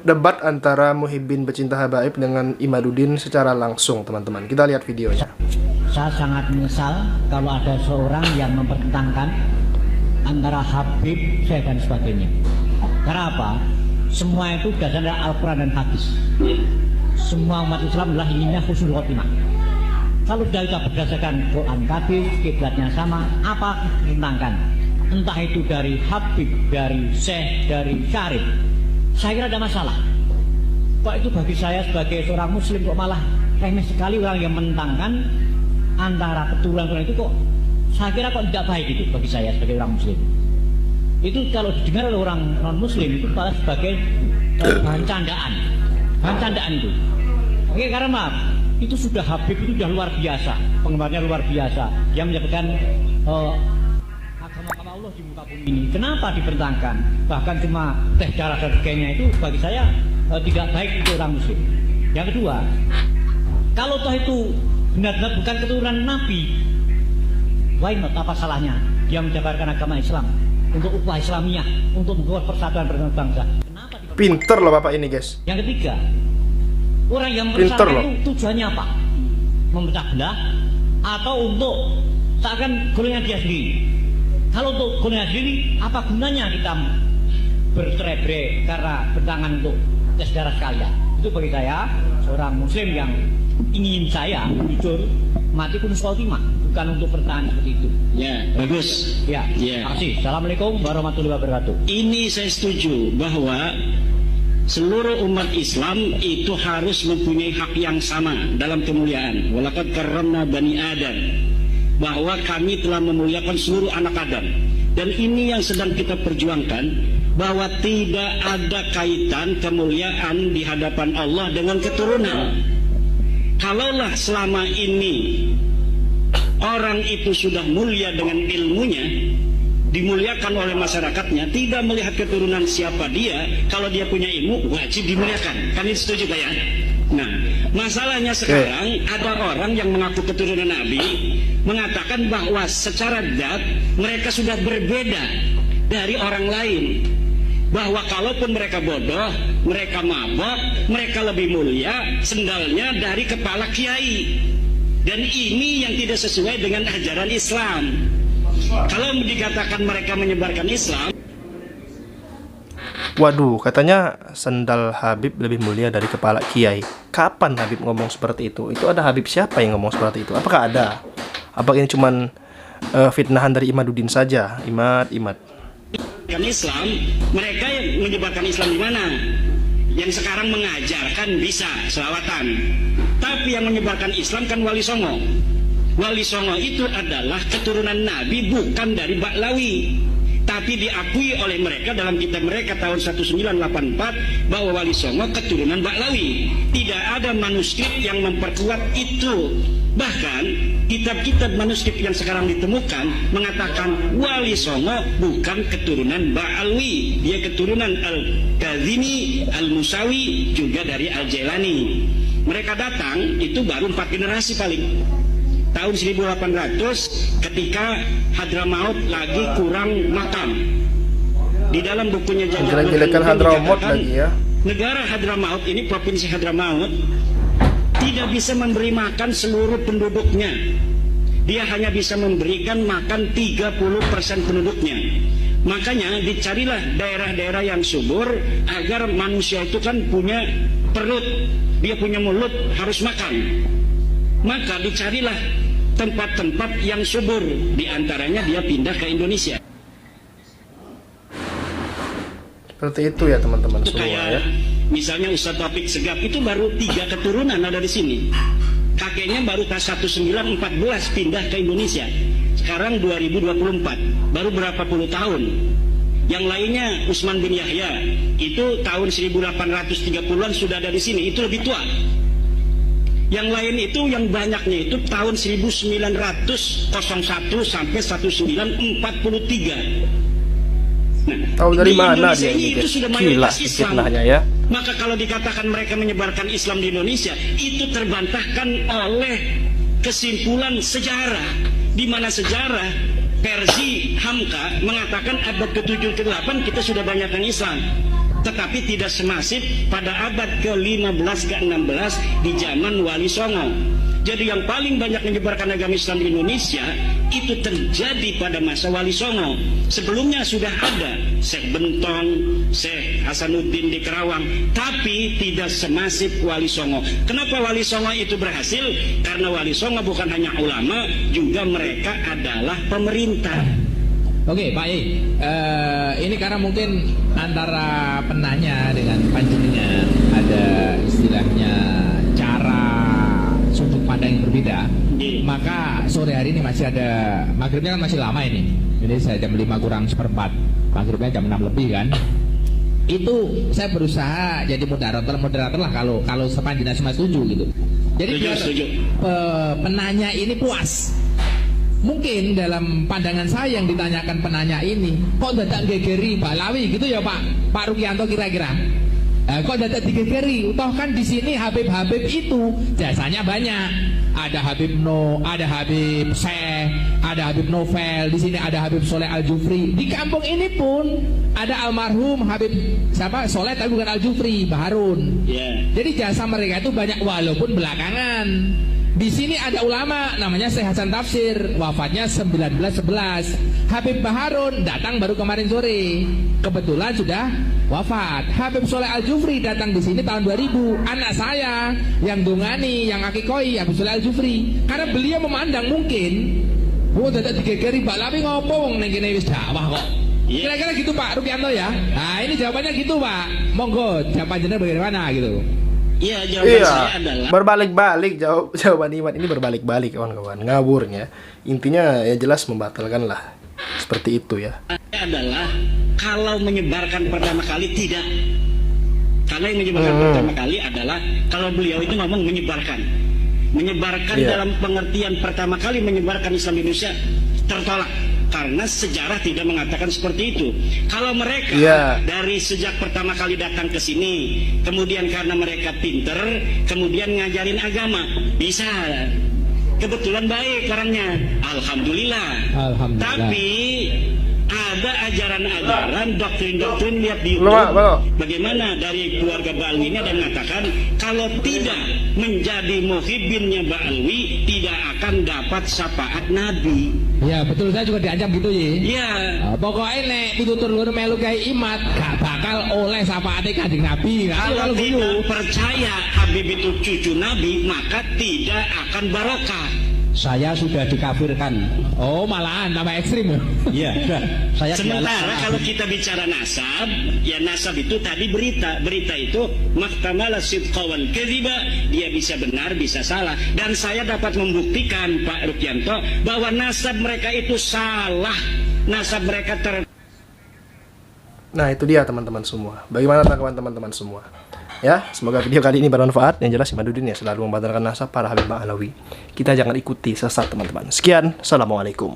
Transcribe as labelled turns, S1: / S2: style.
S1: debat antara Muhyiddin pecinta habaib dengan Imaduddin secara langsung, teman-teman. Kita lihat videonya.
S2: Saya sangat menyesal kalau ada seorang yang mempertentangkan antara Habib, saya dan sebagainya. Karena apa? Semua itu dasarnya Al-Quran dan hadis. Semua umat Islam adalah inginnya husnul khotimah. Kalau sudah berdasarkan Quran, hadis, kiblatnya sama, apa ditentangkan? Entah itu dari Habib, dari Syekh, dari Syarif, saya kira ada masalah. Kok itu bagi saya sebagai seorang muslim kok malah remeh sekali orang yang menentangkan antara keturunan itu, kok saya kira kok tidak baik itu bagi saya sebagai orang muslim. Itu kalau didengar oleh orang non muslim itu malah sebagai bahan candaan itu. Oke, karena maaf, itu sudah Habib itu sudah luar biasa, penggemarnya luar biasa, yang menyebutkan agama Allah di muka bumi ini. Kenapa dipertentangkan? Bahkan cuma teh darah dan sebagainya itu bagi saya tidak baik untuk orang muslim. Yang kedua, kalau toh itu benar-benar bukan keturunan Nabi, why not? Apa salahnya dia menjabarkan agama Islam untuk ukhuwah Islamiyah, untuk membuat persatuan berbangsa? Kenapa
S1: Pinter loh bapak ini, guys.
S2: Yang ketiga, orang yang meresahkan itu tujuannya apa? Memecah belah atau untuk seakan golongan dia sendiri? Kalau untuk golongan sendiri, apa gunanya kita bercerai-berai karena bertangan untuk tes darah sekalian? Itu bagi saya seorang muslim yang ingin saya jujur mati kunus khotimah, bukan untuk bertahan seperti itu.
S3: Ya, bagus.
S2: Ya, terima kasih. Assalamualaikum warahmatullahi wabarakatuh.
S3: Ini saya setuju bahwa seluruh umat Islam itu harus mempunyai hak yang sama dalam kemuliaan. Walaqad karramna bani Adam, bahwa kami telah memuliakan seluruh anak Adam. Dan ini yang sedang kita perjuangkan, bahwa tidak ada kaitan kemuliaan di hadapan Allah dengan keturunan. Kalaulah selama ini orang itu sudah mulia dengan ilmunya, dimuliakan oleh masyarakatnya, tidak melihat keturunan siapa dia, kalau dia punya ilmu wajib dimuliakan. Kan itu setuju Pak ya? Nah, masalahnya sekarang ada orang yang mengaku keturunan Nabi mengatakan bahwa secara zat mereka sudah berbeda dari orang lain, bahwa kalaupun mereka bodoh, mereka mabok, mereka lebih mulia sendalnya dari kepala kiai. Dan ini yang tidak sesuai dengan ajaran Islam. Kalau dikatakan mereka menyebarkan Islam,
S1: waduh, katanya sendal Habib lebih mulia dari kepala kiai. Kapan Habib ngomong seperti itu? Itu ada Habib siapa yang ngomong seperti itu? Apakah ada? Apakah ini cuman fitnahan dari Imaduddin saja? Imad.
S3: Islam, mereka yang menyebarkan Islam di mana? Yang sekarang mengajarkan bisa selawatan, tapi yang menyebarkan Islam kan Wali Songo. Wali Songo itu adalah keturunan Nabi, bukan dari Baklawi, tapi diakui oleh mereka dalam kitab mereka tahun 1984 bahwa Wali Songo keturunan Baklawi. Tidak ada manuskrip yang memperkuat itu. Bahkan kitab-kitab manuskrip yang sekarang ditemukan mengatakan Wali Songo bukan keturunan Ba'alwi, dia keturunan Al-Kazimi, Al-Musawi, juga dari Al-Jailani. Mereka datang itu baru 4 generasi paling. Tahun 1800 ketika Hadramaut lagi kurang makam. Di dalam bukunya
S1: Jelek-jelekan Hadramaut lagi ya.
S3: Negara Hadramaut ini, provinsi Hadramaut, tidak bisa memberi makan seluruh penduduknya. Dia hanya bisa memberikan makan 30% penduduknya. Makanya dicarilah daerah-daerah yang subur agar manusia itu kan punya perut, dia punya mulut, harus makan. Maka dicarilah tempat-tempat yang subur, diantaranya dia pindah ke Indonesia.
S1: Seperti itu ya teman-teman semua ya.
S3: Misalnya Ustadz Taufik Segaf itu baru 3 keturunan ada di sini. Kakeknya baru tahun 1914 pindah ke Indonesia. Sekarang 2024, baru berapa puluh tahun. Yang lainnya Utsman bin Yahya itu tahun 1830-an sudah ada di sini, itu lebih tua. Yang lain itu yang banyaknya itu tahun 1901 sampai 1943. Nah,
S1: tahu dari mana
S3: Indonesia
S1: dia ini?
S3: Itu sudah
S1: Gila
S3: mayoritas Islam.
S1: fitnahnya ya.
S3: Maka kalau dikatakan mereka menyebarkan Islam di Indonesia, itu terbantahkan oleh kesimpulan sejarah, di mana sejarah Perzi Hamka mengatakan abad ke-7 ke-8 kita sudah banyak yang Islam. tetapi tidak semasif pada abad ke-15 ke-16 di zaman Wali Songo. Jadi yang paling banyak menyebarkan agama Islam di Indonesia itu terjadi pada masa Wali Songo. Sebelumnya sudah ada Syekh Bentong, Syekh Hasanuddin di Kerawang, tapi tidak semasif Wali Songo. Kenapa Wali Songo itu berhasil? Karena Wali Songo bukan hanya ulama, juga mereka adalah pemerintah.
S4: Oke, Pak Yai, ini karena mungkin antara penanya dengan panjenengan ada istilahnya cara sudut pandang yang berbeda. Maka sore hari ini masih ada, maghribnya kan masih lama ini. Ini saya jam 5 kurang seperempat, maghribnya jam 6 lebih kan. Itu saya berusaha jadi moderator lah kalau sepanjang semua setuju gitu. Jadi biar penanya ini puas. Mungkin dalam pandangan saya yang ditanyakan penanya ini, kok dadak gegeri Balawi gitu ya Pak Rukianto kira-kira? Kok dadak digegeri? Toh kan di sini Habib-Habib itu jasanya banyak. Ada Habib ada Habib Syekh, ada Habib Novel, di sini ada Habib Soleh Al-Jufri. Di kampung ini pun ada almarhum Habib Soleh tapi bukan Al-Jufri, Baharun. Jadi jasa mereka itu banyak walaupun belakangan. Di sini ada ulama namanya Syekh Hasan Tafsir, wafatnya 1911. Habib Baharun datang baru kemarin sore, kebetulan sudah wafat. Habib Soleh Al-Jufri datang di sini tahun 2000. Anak saya yang dungani, yang akikoi Habib Soleh Al-Jufri. Karena beliau memandang mungkin, dadak digegeri Balawi ngopo wong ning kene wis dakwah kok. Kira-kira gitu Pak Rukianto ya. Nah, ini jawabannya gitu Pak. Monggo jawaban jenengan bagaimana gitu.
S3: Iya, jawaban saya adalah
S1: berbalik-balik. Jawaban Iman ini berbalik-balik kawan-kawan, ngaburnya. Intinya ya jelas membatalkan lah, seperti itu ya.
S3: Adalah kalau menyebarkan pertama kali tidak. Karena yang menyebarkan pertama kali adalah kalau beliau itu ngomong menyebarkan dalam pengertian pertama kali menyebarkan Islam di Indonesia tertolak. Karena sejarah tidak mengatakan seperti itu. Kalau mereka dari sejak pertama kali datang ke sini, kemudian karena mereka pinter, kemudian ngajarin agama, bisa. Kebetulan baik orangnya, alhamdulillah. Tapi ada ajaran-ajaran, doktrin-doktrin lihat di bagaimana dari keluarga Ba'alwi ini ada yang mengatakan kalau tidak menjadi muhibbinnya Ba'alwi tidak akan dapat syafaat Nabi.
S4: Ya betul, saya juga diancam gitu ya.
S3: Iya.
S4: Pokoknya nek pitutur ngono melu kae imat gak bakal oleh syafaate Kanjeng Nabi.
S3: Kalau tidak percaya Habib itu cucu Nabi, maka tidak akan barokah.
S2: Saya sudah dikafirkan.
S4: Oh, malahan nama ekstrim.
S2: Iya, saya
S3: sementara kalau kita bicara nasab, ya nasab itu tadi berita itu mahtamala sidqa wal kadhiba, dia bisa benar, bisa salah. Dan saya dapat membuktikan Pak Rukianto bahwa nasab mereka itu salah. Nasab mereka
S1: Nah, itu dia teman-teman semua. Bagaimana tanggapan teman-teman semua? Ya, semoga video kali ini bermanfaat. Yang jelas Imaduddin ya selalu membatalkan nasab para Habib Ba'alawi. Kita jangan ikuti sesat teman-teman. Sekian, assalamualaikum.